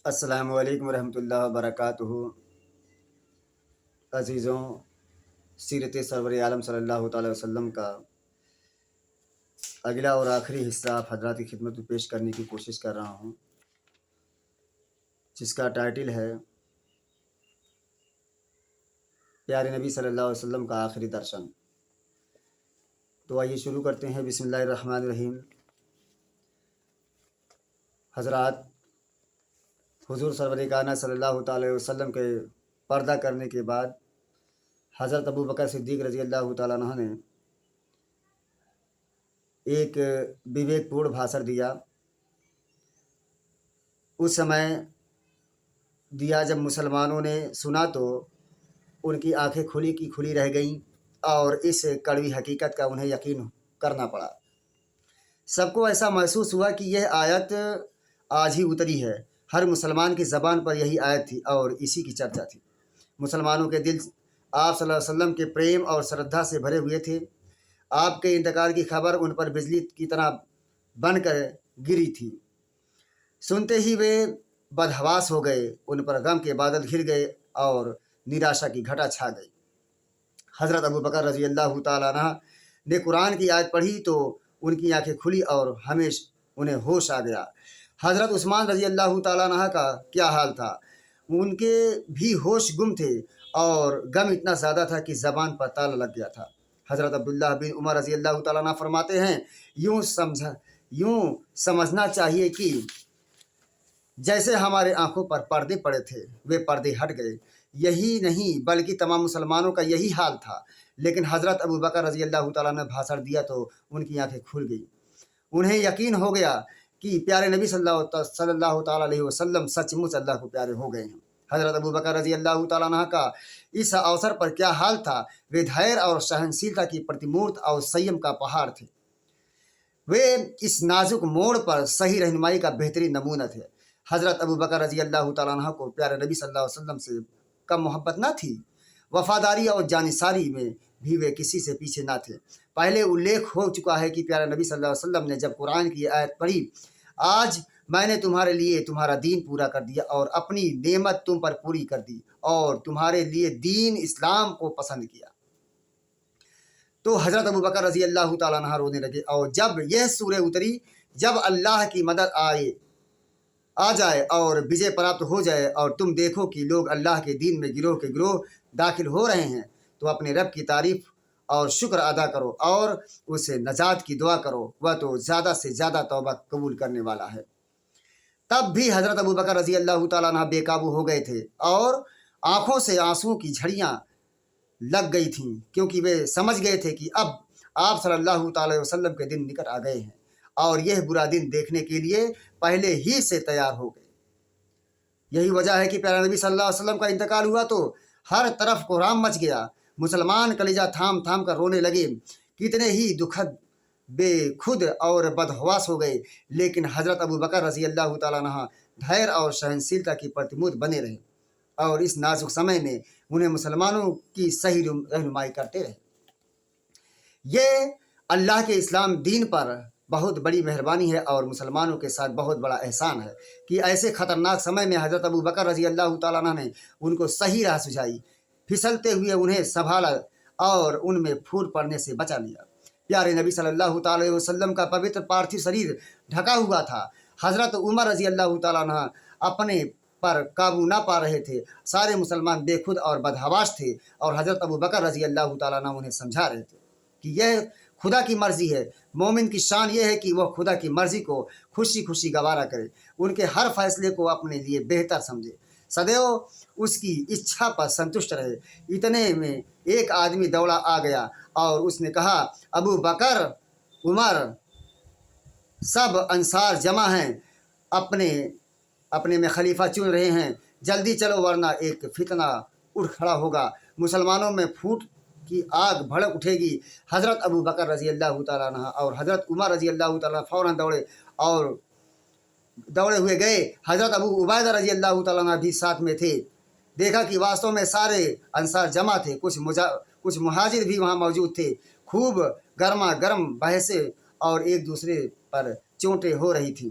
السلام علیکم ورحمۃ اللہ وبرکاتہ۔ عزیزوں، سیرت سرور عالم صلی اللہ تعالی وسلم کا اگلا اور آخری حصہ آپ حضرات کی خدمت میں پیش کرنے کی کوشش کر رہا ہوں، جس کا ٹائٹل ہے پیارے نبی صلی اللہ علیہ وسلم کا آخری درشن۔ تو آئیے شروع کرتے ہیں۔ بسم اللہ الرحمن الرحیم۔ حضرات، حضور سرور کائنات صلی اللہ تعالی وسلم کے پردہ کرنے کے بعد حضرت ابو بکر صدیق رضی اللہ تعالیٰ عنہ نے ایک وویک پورن بھاشن دیا۔ اس سمے دیا جب مسلمانوں نے سنا تو ان کی آنکھیں کھلی کی کھلی رہ گئیں اور اس کڑوی حقیقت کا انہیں یقین کرنا پڑا۔ سب کو ایسا محسوس ہوا کہ یہ آیت آج ہی اتری ہے۔ ہر مسلمان کی زبان پر یہی آیت تھی اور اسی کی چرچا تھی۔ مسلمانوں کے دل آپ صلی اللہ علیہ وسلم کے پریم اور شردھا سے بھرے ہوئے تھے۔ آپ کے انتقال کی خبر ان پر بجلی کی طرح بن کر گری تھی۔ سنتے ہی وہ بدحواس ہو گئے، ان پر غم کے بادل گھر گئے اور نراشا کی گھٹا چھا گئی۔ حضرت ابو بکر رضی اللہ تعالیٰ عنہ نے قرآن کی آیت پڑھی تو ان کی آنکھیں کھلی اور ہمیشہ انہیں ہوش آ گیا۔ حضرت عثمان رضی اللہ تعالیٰ عنہ کا کیا حال تھا؟ ان کے بھی ہوش گم تھے اور غم اتنا زیادہ تھا کہ زبان پر تالا لگ گیا تھا۔ حضرت عبداللہ بن عمر رضی اللہ تعالیٰ عنہ فرماتے ہیں، یوں سمجھنا چاہیے کہ جیسے ہمارے آنکھوں پر پردے پڑے تھے وہ پردے ہٹ گئے۔ یہی نہیں بلکہ تمام مسلمانوں کا یہی حال تھا، لیکن حضرت ابو بکر رضی اللہ تعالیٰ نے بھاشن دیا تو ان کی آنکھیں کھل گئیں۔ انہیں یقین ہو گیا کہ پیارے نبی صلی اللہ تعالیٰ علیہ وسلم سچ مچ اللہ کو پیارے ہو گئے ہیں۔ حضرت ابو بکر رضی اللہ تعالیٰ عنہ کا اس اوسر پر کیا حال تھا؟ وہ دھیر اور سہنشیلتا کی پرتیمورت اور سیم کا پہاڑ تھے۔ وہ اس نازک موڑ پر صحیح رہنمائی کا بہترین نمونہ تھے۔ حضرت ابو بکر رضی اللہ تعالیٰ عنہ کو پیارے نبی صلی اللہ علیہ وسلم سے کم محبت نہ تھی۔ وفاداری اور جانثاری میں بھی وہ کسی سے پیچھے نہ تھے۔ پہلے الیکھ ہو چکا ہے کہ پیارے نبی صلی اللہ علیہ وسلم نے جب قرآن کی آیت پڑھی، آج میں نے تمہارے لیے تمہارا دین پورا کر دیا اور اپنی نعمت تم پر پوری کر دی اور تمہارے لیے دین اسلام کو پسند کیا، تو حضرت ابو بکر رضی اللہ تعالیٰ عنہ رونے لگے۔ اور جب یہ سورہ اتری، جب اللہ کی مدد آ جائے اور وجے پراپت ہو جائے اور تم دیکھو کہ لوگ اللہ کے دین میں گروہ کے گروہ داخل ہو رہے ہیں، تو اپنے رب کی تعریف اور شکر ادا کرو اور اسے نجات کی دعا کرو، وہ تو زیادہ سے زیادہ توبہ قبول کرنے والا ہے۔ تب بھی حضرت ابو بکر رضی اللہ تعالیٰ عنہ بے قابو ہو گئے تھے اور آنکھوں سے آنسوں کی جھڑیاں لگ گئی تھیں، کیونکہ وہ سمجھ گئے تھے کہ اب آپ صلی اللہ تعالی وسلم کے دن نکٹ آ گئے ہیں اور یہ برا دن دیکھنے کے لیے پہلے ہی سے تیار ہو گئے۔ یہی وجہ ہے کہ پیارے نبی صلی اللہ علیہ وسلم کا انتقال ہوا تو ہر طرف کوہرام مچ گیا۔ مسلمان کلیجہ تھام تھام کر رونے لگے۔ کتنے ہی دکھد، بے خود اور بدحواس ہو گئے، لیکن حضرت ابو بکر رضی اللہ تعالیٰ عنہ دھیر اور سہنشیلتا کی پرتیمورت بنے رہے اور اس نازک سمے میں انہیں مسلمانوں کی صحیح رہنمائی کرتے رہے۔ یہ اللہ کے اسلام دین پر بہت بڑی مہربانی ہے اور مسلمانوں کے ساتھ بہت بڑا احسان ہے کہ ایسے خطرناک سمے میں حضرت ابو بکر رضی اللہ تعالیٰ عنہ نے ان کو صحیح راہ سجائی، پھسلتے ہوئے انہیں سنبھالا اور ان میں پھوٹ پڑنے سے بچا لیا۔ پیارے نبی صلی اللہ تعالی وسلم کا پوتر پارتھو شریر ڈھکا ہوا تھا۔ حضرت عمر رضی اللہ تعالیٰ عنہ اپنے پر قابو نہ پا رہے تھے۔ سارے مسلمان بے خود اور بدحواس تھے اور حضرت ابو بکر رضی اللہ تعالیٰ عنہ انہیں سمجھا رہے تھے کہ یہ خدا کی مرضی ہے۔ مومن کی شان یہ ہے کہ وہ خدا کی مرضی کو خوشی خوشی گوارا کرے، ان کے ہر فیصلے کو اپنے لیے بہتر سمجھے، سدیو اس کی اچھا پر سنتشٹ رہے۔ اتنے میں ایک آدمی دوڑا آ گیا اور اس نے کہا، ابو بکر، عمر، سب انصار جمع ہیں، اپنے میں خلیفہ چن رہے ہیں، جلدی چلو ورنہ ایک فتنہ اٹھ کھڑا ہوگا، مسلمانوں میں پھوٹ کی آگ بھڑک اٹھے گی۔ حضرت ابو بکر رضی اللہ تعالیٰ عنہ اور حضرت عمر رضی اللہ تعالیٰ عنہ فوراً دوڑے ہوئے گئے۔ حضرت ابو عبیدہ رضی اللہ تعالیٰ عنہ بھی ساتھ میں تھے۔ دیکھا کہ واستو میں سارے انصار جمع تھے، کچھ مہاجر بھی وہاں موجود تھے۔ خوب گرما گرم بحثیں اور ایک دوسرے پر چونٹیں ہو رہی تھیں۔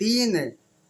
3